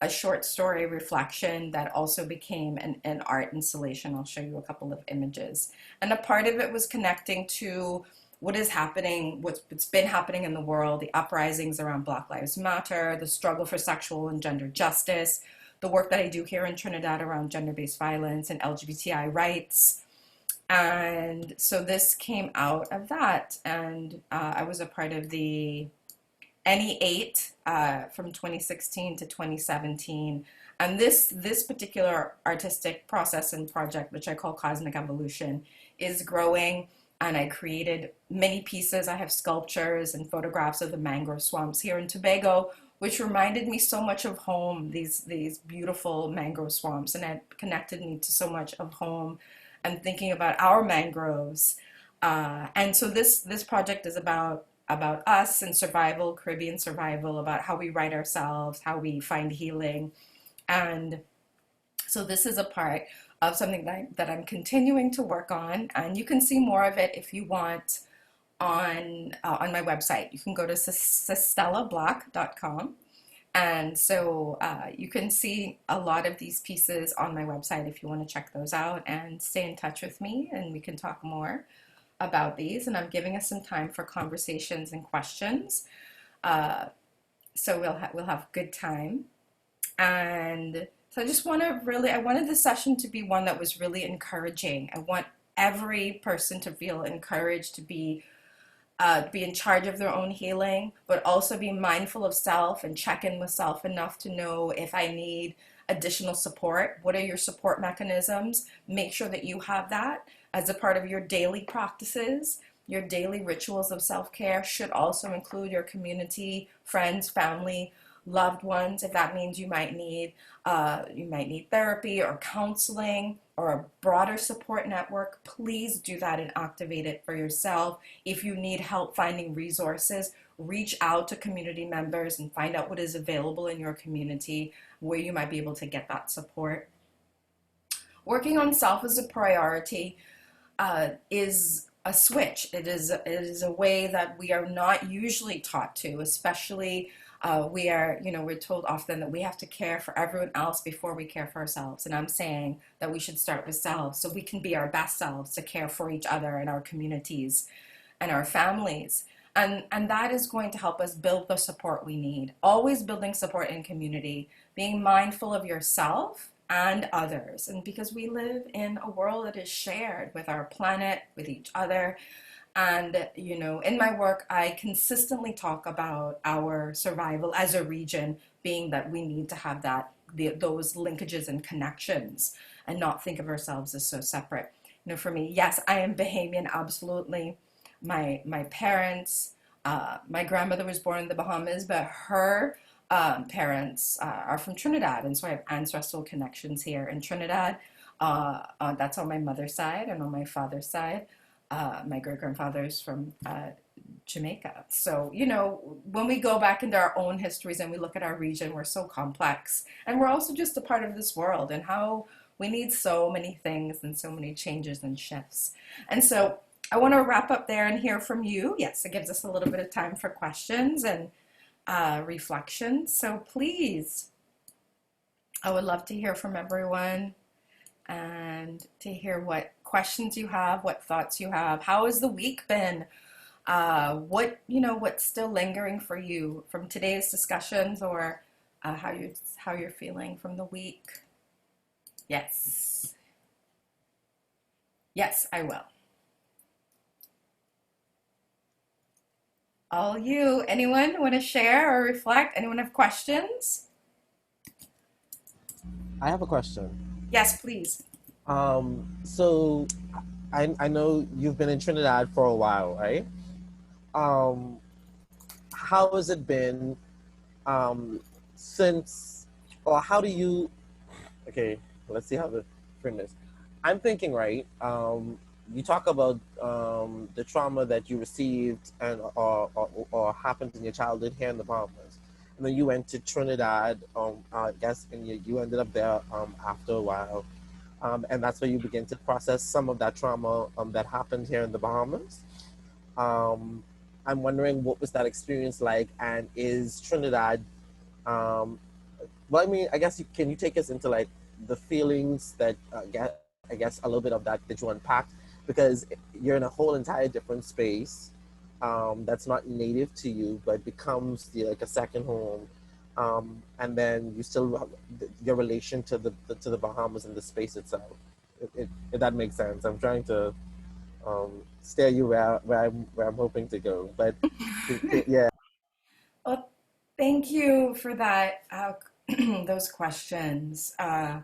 short story reflection that also became an art installation. I'll show you a couple of images. And a part of it was connecting to what is happening, what's been happening in the world, the uprisings around Black Lives Matter, the struggle for sexual and gender justice, the work that I do here in Trinidad around gender-based violence and LGBTI rights. And so this came out of that. And I was a part of the NE8 from 2016 to 2017. And this particular artistic process and project, which I call Cosmic Evolution, is growing. And I created many pieces. I have sculptures and photographs of the mangrove swamps here in Tobago, which reminded me so much of home, these beautiful mangrove swamps. And it connected me to so much of home and thinking about our mangroves. And so this project is about us and survival, Caribbean survival, about how we write ourselves, how we find healing. And so this is a part of something that I'm continuing to work on. And you can see more of it if you want on my website. You can go to sistellablock.com. And so you can see a lot of these pieces on my website if you want to check those out, and stay in touch with me and we can talk more about these. And I'm giving us some time for conversations and questions. So we'll have good time. And so I wanted this session to be one that was really encouraging. I want every person to feel encouraged to be in charge of their own healing, but also be mindful of self and check in with self enough to know if I need additional support. What are your support mechanisms? Make sure that you have that as a part of your daily practices. Your daily rituals of self-care should also include your community, friends, family, loved ones. If that means you might need therapy or counseling or a broader support network, please do that and activate it for yourself. If you need help finding resources, reach out to community members and find out what is available in your community, where you might be able to get that support. Working on self as a priority is a switch. It is a way that we are not usually taught to, especially we're told often that we have to care for everyone else before we care for ourselves. And I'm saying that we should start with selves so we can be our best selves to care for each other and our communities and our families. And that is going to help us build the support we need. Always building support in community, being mindful of yourself and others. And because we live in a world that is shared with our planet, with each other. And, in my work, I consistently talk about our survival as a region, being that we need to have those linkages and connections and not think of ourselves as so separate. For me, yes, I am Bahamian, absolutely. My parents, my grandmother was born in the Bahamas, but her parents are from Trinidad, and so I have ancestral connections here in Trinidad. That's on my mother's side, and on my father's side, my great grandfather's from Jamaica. So, when we go back into our own histories and we look at our region, we're so complex. And we're also just a part of this world and how we need so many things and so many changes and shifts. And so I want to wrap up there and hear from you. Yes, it gives us a little bit of time for questions and reflections. So please, I would love to hear from everyone and to hear what questions you have, what thoughts you have. How has the week been? What's still lingering for you from today's discussions, or how you're feeling from the week? Yes. Yes, I will. All you. Anyone want to share or reflect? Anyone have questions? I have a question. Yes, please. So I know you've been in Trinidad for a while, right? Um, how has it been um, since, or how do you, okay, let's see how to frame this. I'm thinking, right? You talk about the trauma that you received and or happened in your childhood here in the Bahamas, and then you went to Trinidad. I guess, and you ended up there after a while, and that's where you begin to process some of that trauma that happened here in the Bahamas. Um, I'm wondering what was that experience like, and is Trinidad um, well, I mean, I guess can you take us into like the feelings that I guess a little bit of that you unpacked because you're in a whole entire different space that's not native to you, but becomes like a second home, and then you still have your relation to the Bahamas and the space itself. If that makes sense, I'm trying to steer you where I'm hoping to go, but yeah. Well, thank you for that. Those questions. I'll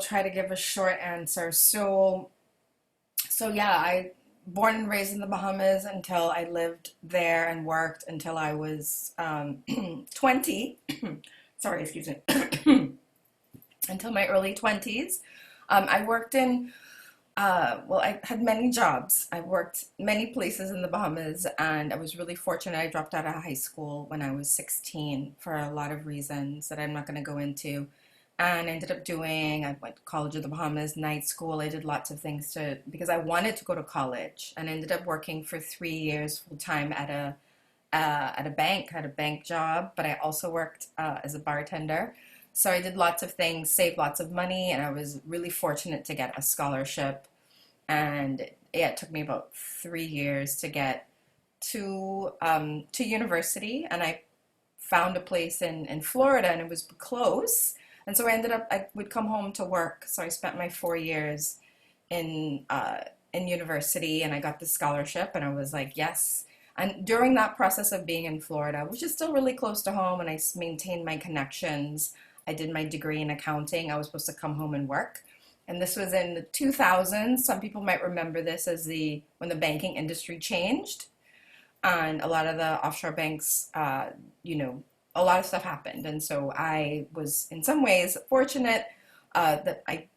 try to give a short answer. So yeah, I born and raised in the Bahamas until I lived there and worked until I was 20. Sorry, excuse me. Until my early 20s. I worked in well, I had many jobs. I worked many places in the Bahamas, and I was really fortunate. I dropped out of high school when I was 16 for a lot of reasons that I'm not going to go into. And I ended up I went to College of the Bahamas, night school. I did lots of things because I wanted to go to college, and I ended up working for 3 years full time at a bank, had a bank job, but I also worked as a bartender. So I did lots of things, saved lots of money, and I was really fortunate to get a scholarship. And yeah, it took me about 3 years to get to university, and I found a place in Florida, and it was close. And so I would come home to work. So I spent my 4 years in in university, and I got the scholarship, and I was like, yes. And during that process of being in Florida, which is still really close to home, and I maintained my connections, I did my degree in accounting. I was supposed to come home and work. And this was in the 2000s. Some people might remember this as when the banking industry changed, and a lot of the offshore banks, a lot of stuff happened. And so I was in some ways fortunate that I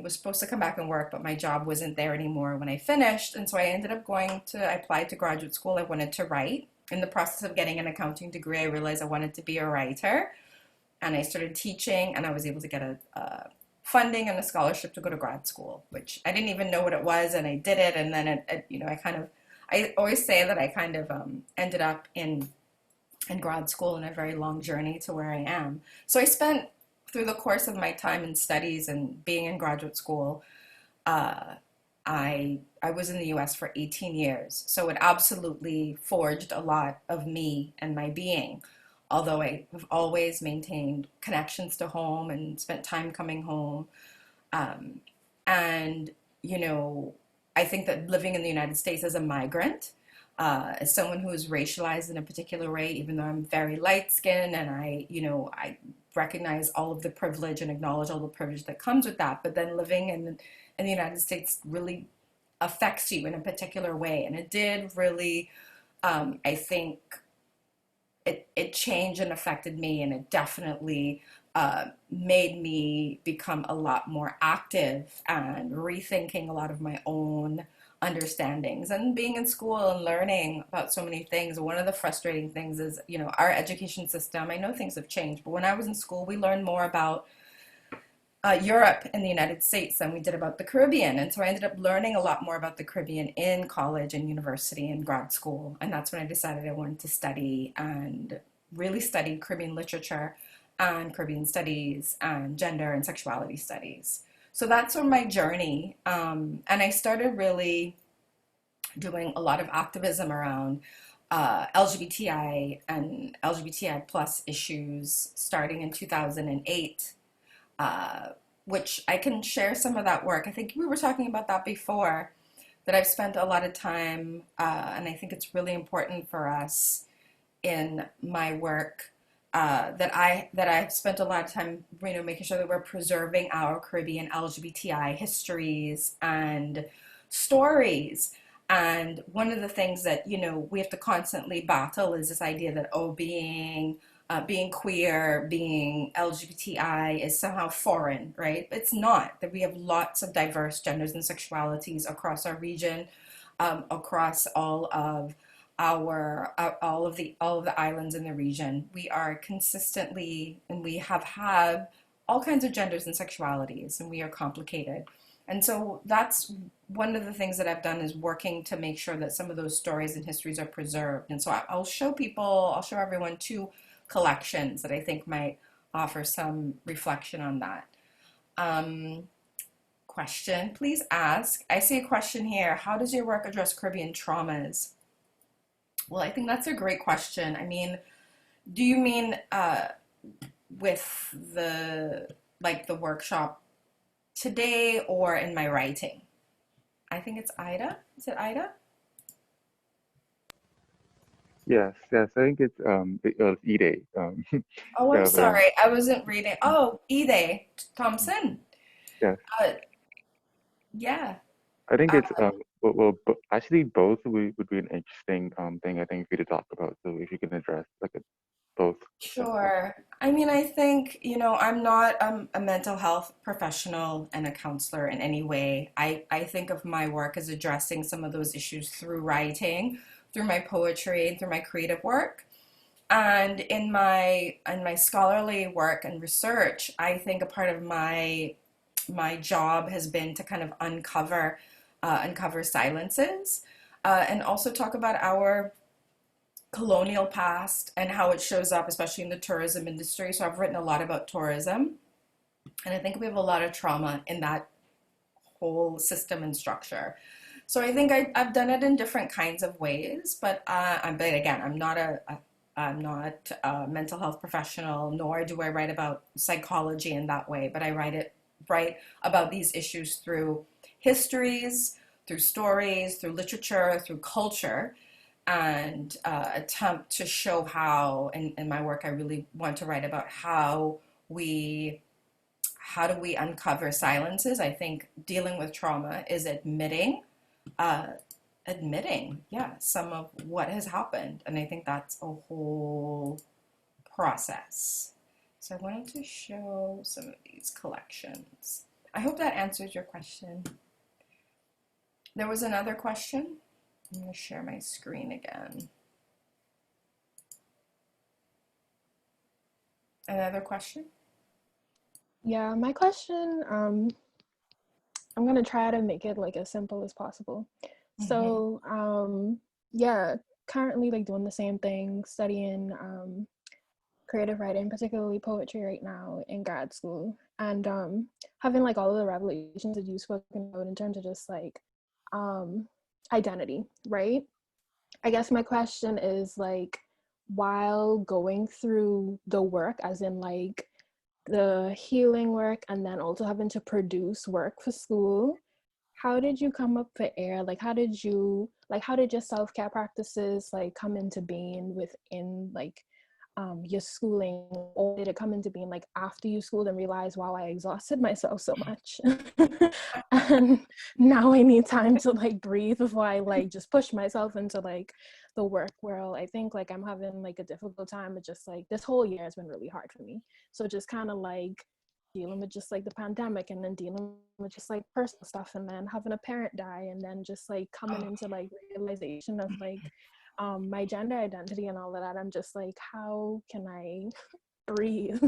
was supposed to come back and work, but my job wasn't there anymore when I finished. And so I ended up I applied to graduate school. I wanted to write. In the process of getting an accounting degree, I realized I wanted to be a writer. And I started teaching, and I was able to get a funding and a scholarship to go to grad school, which I didn't even know what it was, and I did it. And then I always say that I kind of ended up in grad school in a very long journey to where I am. So I spent through the course of my time in studies and being in graduate school, uh, I was in the U.S. for 18 years. So it absolutely forged a lot of me and my being. Although I have always maintained connections to home and spent time coming home. Um, and, I think that living in the United States as a migrant, as someone who is racialized in a particular way, even though I'm very light skinned and I recognize all of the privilege and acknowledge all the privilege that comes with that. But then living in the United States really affects you in a particular way. And it did really, I think, it changed and affected me, and it definitely made me become a lot more active and rethinking a lot of my own understandings. And being in school and learning about so many things, one of the frustrating things is, you know, our education system. I know things have changed, but when I was in school, we learned more about Europe and the United States than we did about the Caribbean. And so I ended up learning a lot more about the Caribbean in college and university and grad school. And that's when I decided I wanted to study and really study Caribbean literature and Caribbean studies and gender and sexuality studies. So that's sort of my journey. And I started really doing a lot of activism around LGBTI and LGBTI plus issues starting in 2008, which I can share some of that work. I think we were talking about that before, that I've spent a lot of time, and I think it's really important for us in my work, that I've spent a lot of time, you know, making sure that we're preserving our Caribbean LGBTI histories and stories. And one of the things that, you know, we have to constantly battle is this idea that, oh, being queer, being LGBTI is somehow foreign, right? It's not. That we have lots of diverse genders and sexualities across our region, across all of the islands in the region. We are consistently, and we have had all kinds of genders and sexualities, and we are complicated. And so that's one of the things that I've done, is working to make sure that some of those stories and histories are preserved. And so I'll show everyone two collections that I think might offer some reflection on that. Question, please ask. I see a question here. How does your work address Caribbean traumas? Well, I think that's a great question. I mean, do you mean with the workshop today, or in my writing? I think it's Ida. Is it Ida? Yes, yes. I think it's E-Day. Oh, I'm Yeah, but sorry. I wasn't reading. Oh, Ide Thompson. yes, Uh, yeah. I think Uh, it's actually both would be an interesting thing I think for you to talk about. So if you can address like both. That's sure. I mean, I think, you know, I'm not a mental health professional and a counselor in any way. I think of my work as addressing some of those issues through writing, through my poetry, and through my creative work. And in my scholarly work and research, I think a part of my job has been to kind of uncover silences, and also talk about our colonial past and how it shows up, especially in the tourism industry. So I've written a lot about tourism, and I think we have a lot of trauma in that whole system and structure. So I think I've done it in different kinds of ways, but again, I'm not a mental health professional, nor do I write about psychology in that way. But I write about these issues through histories, through stories, through literature, through culture, and attempt to show how. In my work, I really want to write about we how do we uncover silences. I think dealing with trauma is uh, admitting, yeah, some of what has happened. And I think that's a whole process. So I wanted to show some of these collections. I hope that answers your question. There was another question. I'm going to share my screen again. Another question? Yeah, my question, I'm gonna try to make it like as simple as possible. Mm-hmm. So, yeah, currently like doing the same thing, studying creative writing, particularly poetry right now in grad school, and having like all of the revelations that you've spoken about in terms of just like um, identity, right? I guess my question is like, while going through the work, as in like the healing work, and then also having to produce work for school, how did you come up for air? Like, how did your self-care practices like come into being within like your schooling, or did it come into being like after you schooled and realized, wow, I exhausted myself so much and now I need time to like breathe before I like just push myself into like the work world? I think like I'm having like a difficult time with just like this whole year has been really hard for me. So just kind of like dealing with just like the pandemic, and then dealing with just like personal stuff, and then having a parent die, and then just like coming into like realization of like my gender identity and all of that. I'm just like, how can I breathe?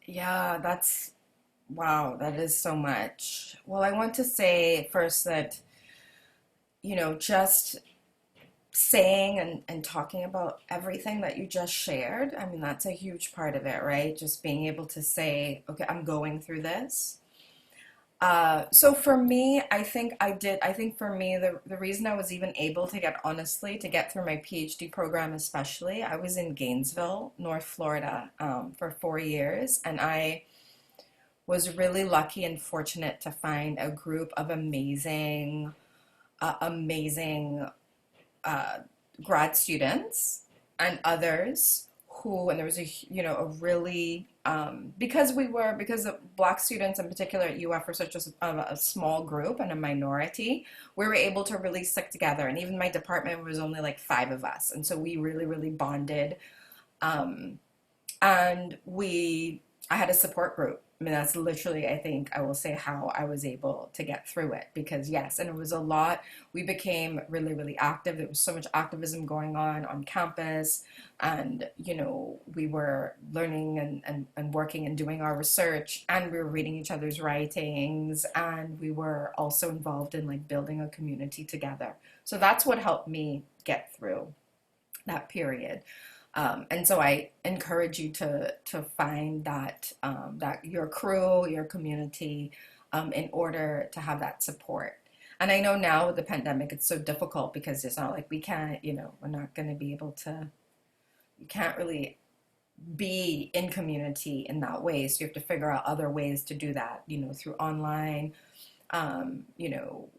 Yeah, that's wow, that is so much. Well, I want to say first that, just saying and talking about everything that you just shared, I mean, that's a huge part of it, right? Just being able to say, okay, I'm going through this. So for me, I think for me, the reason I was even able to honestly, to get through my PhD program, especially, I was in Gainesville, North Florida, for 4 years. And I was really lucky and fortunate to find a group of amazing uh, grad students and others and there was a really, because the Black students in particular at UF are such a small group and a minority, we were able to really stick together. And even my department was only like 5 of us. And so we really, really bonded. Um, and I had a support group. I mean, that's literally, I think I will say, how I was able to get through it, because yes, and it was a lot. We became really, really active. There was so much activism going on campus, and we were learning and working and doing our research, and we were reading each other's writings, and we were also involved in like building a community together. So that's what helped me get through that period. And so I encourage you to find that your crew, your community, in order to have that support. And I know now with the pandemic, it's so difficult because it's not like we can't, we're not going to be able to, you can't really be in community in that way. So you have to figure out other ways to do that, through online.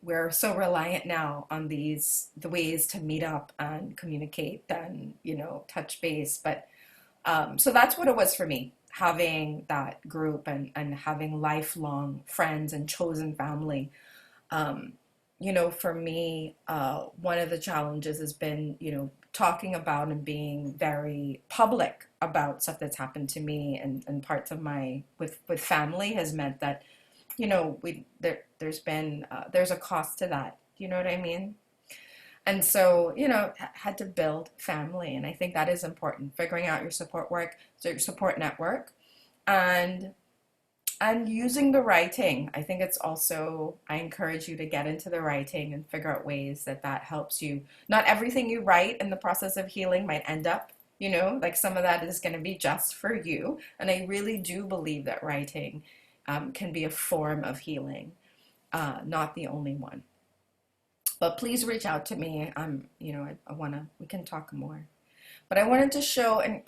We're so reliant now on the ways to meet up and communicate and, touch base. But so that's what it was for me, having that group and having lifelong friends and chosen family. Um, for me, one of the challenges has been, talking about and being very public about stuff that's happened to me, and parts of with family has meant that there's a cost to that. You know what I mean? And so, had to build family. And I think that is important, figuring out your your support network, and using the writing. I think it's also, I encourage you to get into the writing and figure out ways that helps you. Not everything you write in the process of healing might end up, like some of that is going to be just for you. And I really do believe that writing can be a form of healing, not the only one. But please reach out to me. We can talk more. But I wanted to show, and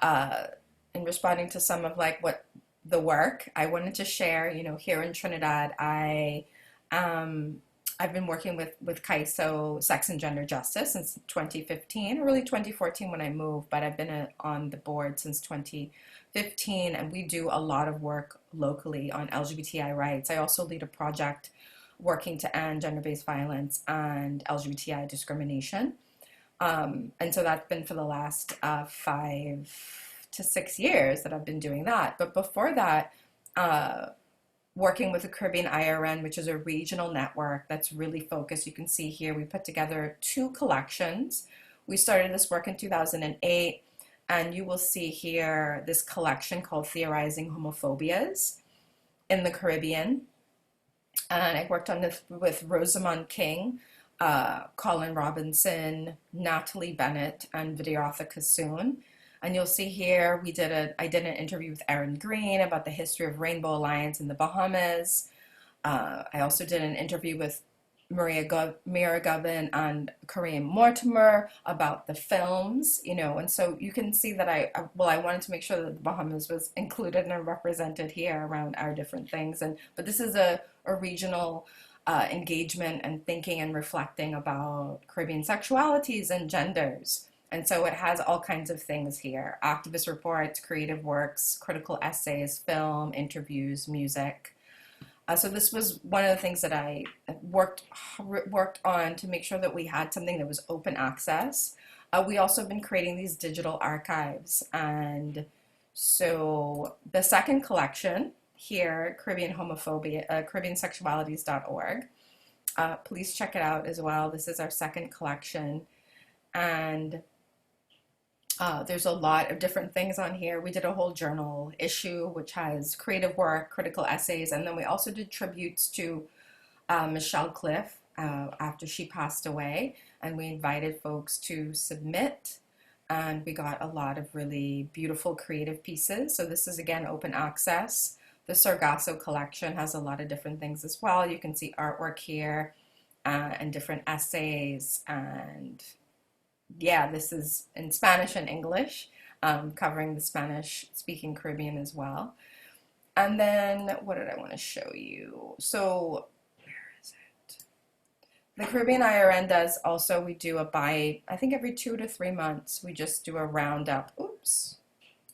uh, responding to some of like what the work I wanted to share. Here in Trinidad, I've been working with CAISO Sex and Gender Justice since 2015, really 2014 when I moved, but I've been on the board since 2015, and we do a lot of work locally on LGBTI rights. I also lead a project working to end gender-based violence and LGBTI discrimination. And so that's been for the last 5 to 6 years that I've been doing that. But before that, working with the Caribbean IRN, which is a regional network that's really focused. You can see here, we put together 2 collections. We started this work in 2008, and you will see here this collection called Theorizing Homophobias in the Caribbean. And I worked on this with Rosamond King, Colin Robinson, Natalie Bennett, and Vidyartha Kassoon. And you'll see here, I did an interview with Erin Green about the history of Rainbow Alliance in the Bahamas. I also did an interview with Mira Govin and Kareem Mortimer about the films, you know, and so you can see that I wanted to make sure that the Bahamas was included and represented here around our different things, but this is a regional engagement and thinking and reflecting about Caribbean sexualities and genders. And so it has all kinds of things here: activist reports, creative works, critical essays, film, interviews, music. So this was one of the things that I worked on to make sure that we had something that was open access. We also have been creating these digital archives, and so the second collection here, Caribbean Homophobia, CaribbeanSexualities.org. Please check it out as well. This is our second collection, and there's a lot of different things on here. We did a whole journal issue, which has creative work, critical essays, and then we also did tributes to Michelle Cliff after she passed away. And we invited folks to submit, and we got a lot of really beautiful creative pieces. So this is, again, open access. The Sargasso collection has a lot of different things as well. You can see artwork here and different essays, and yeah, this is in Spanish and English, covering the Spanish-speaking Caribbean as well. And then, what did I want to show you? So, where is it? The Caribbean IRN does also, we do I think every 2 to 3 months, we just do a roundup. Oops,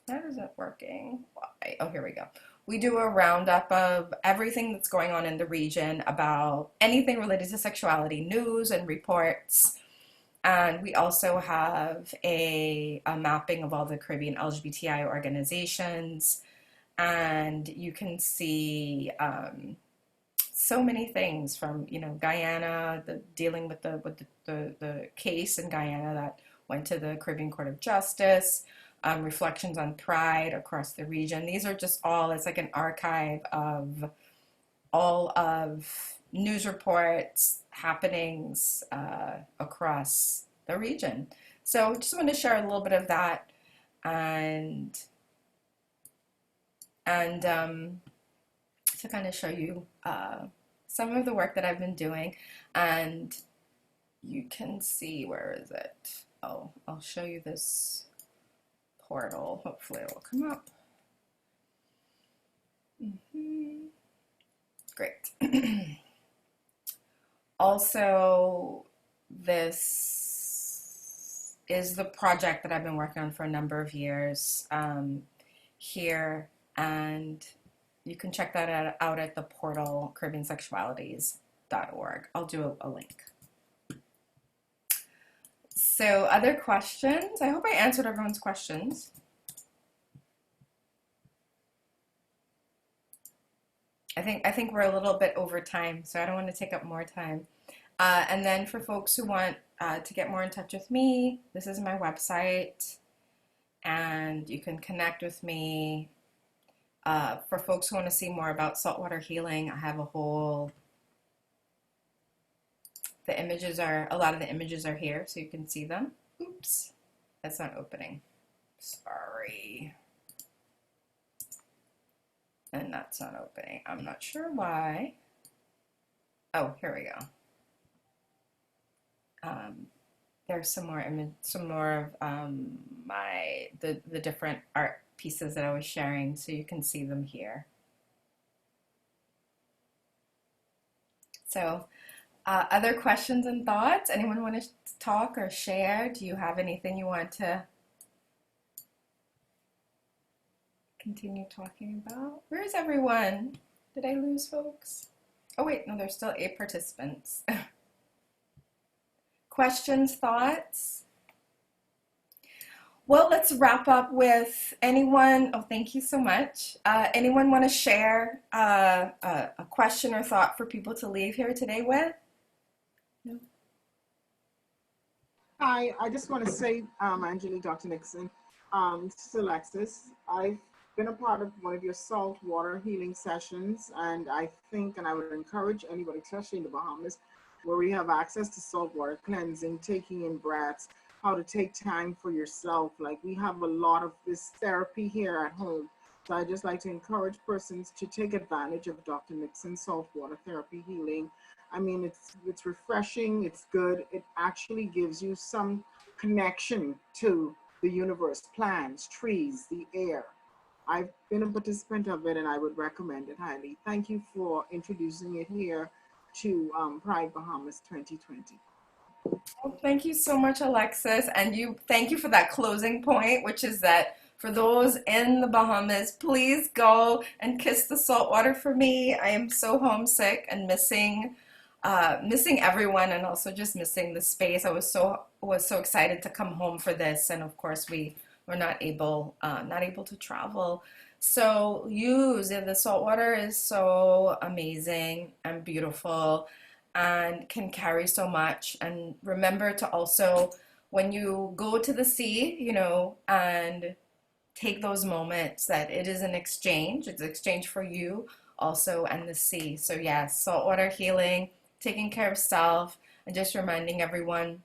that isn't working. Why? Oh, here we go. We do a roundup of everything that's going on in the region about anything related to sexuality, news and reports. And we also have a mapping of all the Caribbean LGBTI organizations. And you can see so many things from, you know, Guyana, dealing with the case in Guyana that went to the Caribbean Court of Justice, reflections on pride across the region. These are just all, it's like an archive of all of news reports, happenings across the region. So just want to share a little bit of that, and to kind of show you some of the work that I've been doing. And you can see, where is it? Oh, I'll show you this portal. Hopefully it will come up. Great. Also, this is the project that I've been working on for a number of years here, and you can check that out at the portal CaribbeanSexualities.org. I'll do a link. So, other questions? I hope I answered everyone's questions. I think we're a little bit over time, so I don't want to take up more time. And then for folks who want to get more in touch with me, this is my website, and you can connect with me. For folks who want to see more about saltwater healing, I have a lot of the images are here, so you can see them. Oops, that's not opening. Sorry. And that's not opening. I'm not sure why. Oh, here we go. There's some more of the different art pieces that I was sharing, so you can see them here. So, other questions and thoughts? Anyone want to talk or share? Do you have anything you want to continue talking about? Where is everyone? Did I lose folks? Oh wait, no, there's still 8 participants. Questions, thoughts? Well, let's wrap up with anyone. Oh, thank you so much. Anyone want to share a question or thought for people to leave here today with? No? Hi, I just want to say, Angelique, Dr. Nixon, this is Alexis. I've been a part of one of your saltwater healing sessions, and I think, and I would encourage anybody, especially in the Bahamas, where we have access to saltwater cleansing, taking in breaths, how to take time for yourself. Like, we have a lot of this therapy here at home So I just like to encourage persons to take advantage of Dr. Nixon's saltwater therapy healing. I mean, it's refreshing, it's good. It actually gives you some connection to the universe, plants, trees, the air. I've been a participant of it and I would recommend it highly. Thank you for introducing it here to Pride Bahamas 2020. Well, thank you so much, Alexis. And thank you for that closing point, which is that for those in the Bahamas, please go and kiss the salt water for me. I am so homesick and missing everyone, and also just missing the space. I was so excited to come home for this, and of course we were not able to travel. So the salt water is so amazing and beautiful and can carry so much. And remember to also, when you go to the sea, and take those moments, that it is an exchange. It's an exchange for you also and the sea. So yes, saltwater healing, taking care of self, and just reminding everyone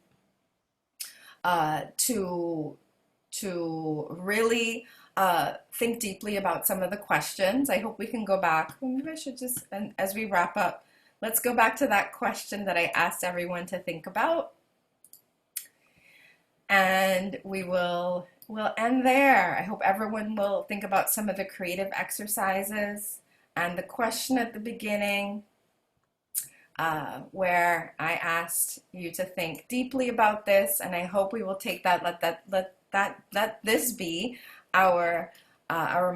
to really think deeply about some of the questions. I hope we can go back. Well, maybe I should just, and as we wrap up, let's go back to that question that I asked everyone to think about. And we'll end there. I hope everyone will think about some of the creative exercises and the question at the beginning, where I asked you to think deeply about this, and I hope we will take that, let this be our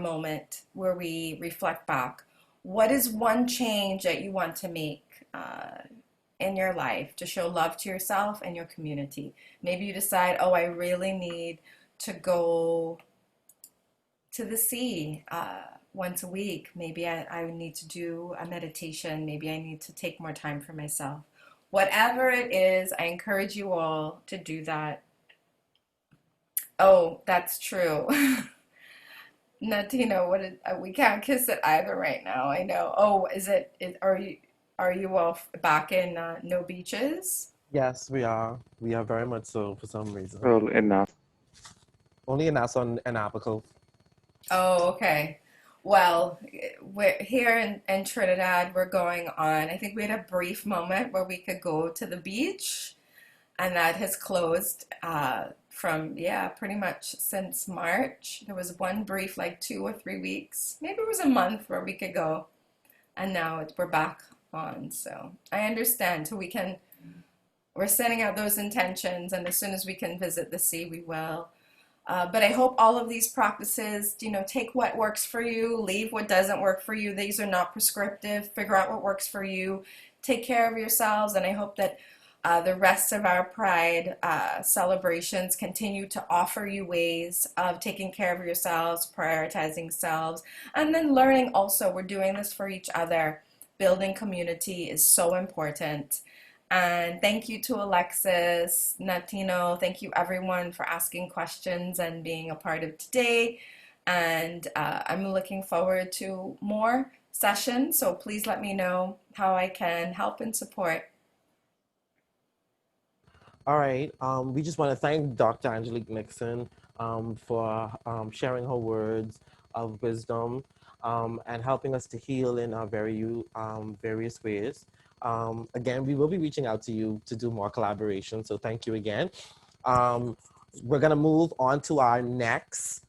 moment where we reflect back. What is one change that you want to make in your life to show love to yourself and your community? Maybe you decide, oh, I really need to go to the sea once a week. Maybe I need to do a meditation. Maybe I need to take more time for myself. Whatever it is, I encourage you all to do that. Oh, that's true. Natino, we can't kiss it either right now. I know. Oh, are you all back in no beaches? Yes, we are. We are very much so for some reason. Well, enough. Only in Nassau and Apical. Oh, okay. Well, we're here in Trinidad. We're going on. I think we had a brief moment where we could go to the beach, and that has closed from, pretty much since March. There was one brief, like 2 or 3 weeks, maybe it was a month, where we could go, and now we're back on. So I understand. So we're sending out those intentions, and as soon as we can visit the sea, we will. But I hope all of these practices, take what works for you, leave what doesn't work for you. These are not prescriptive. Figure out what works for you. Take care of yourselves, and I hope that the rest of our Pride celebrations continue to offer you ways of taking care of yourselves, prioritizing selves, and then learning also. We're doing this for each other. Building community is so important. And thank you to Alexis, Natino. Thank you everyone for asking questions and being a part of today. And I'm looking forward to more sessions. So please let me know how I can help and support. All right. We just want to thank Dr. Angelique Nixon for sharing her words of wisdom and helping us to heal in our various ways. Again, we will be reaching out to you to do more collaboration. So thank you again. We're going to move on to our next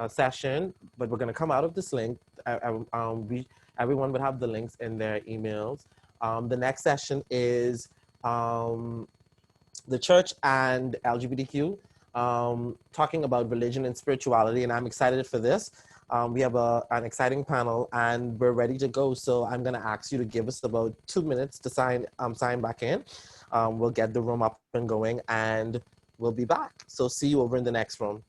session, but we're going to come out of this link. Everyone would have the links in their emails. The next session is the church and LGBTQ, talking about religion and spirituality, and I'm excited for this. We have an exciting panel, and we're ready to go. So I'm going to ask you to give us about 2 minutes to sign back in. We'll get the room up and going, and we'll be back. So see you over in the next room.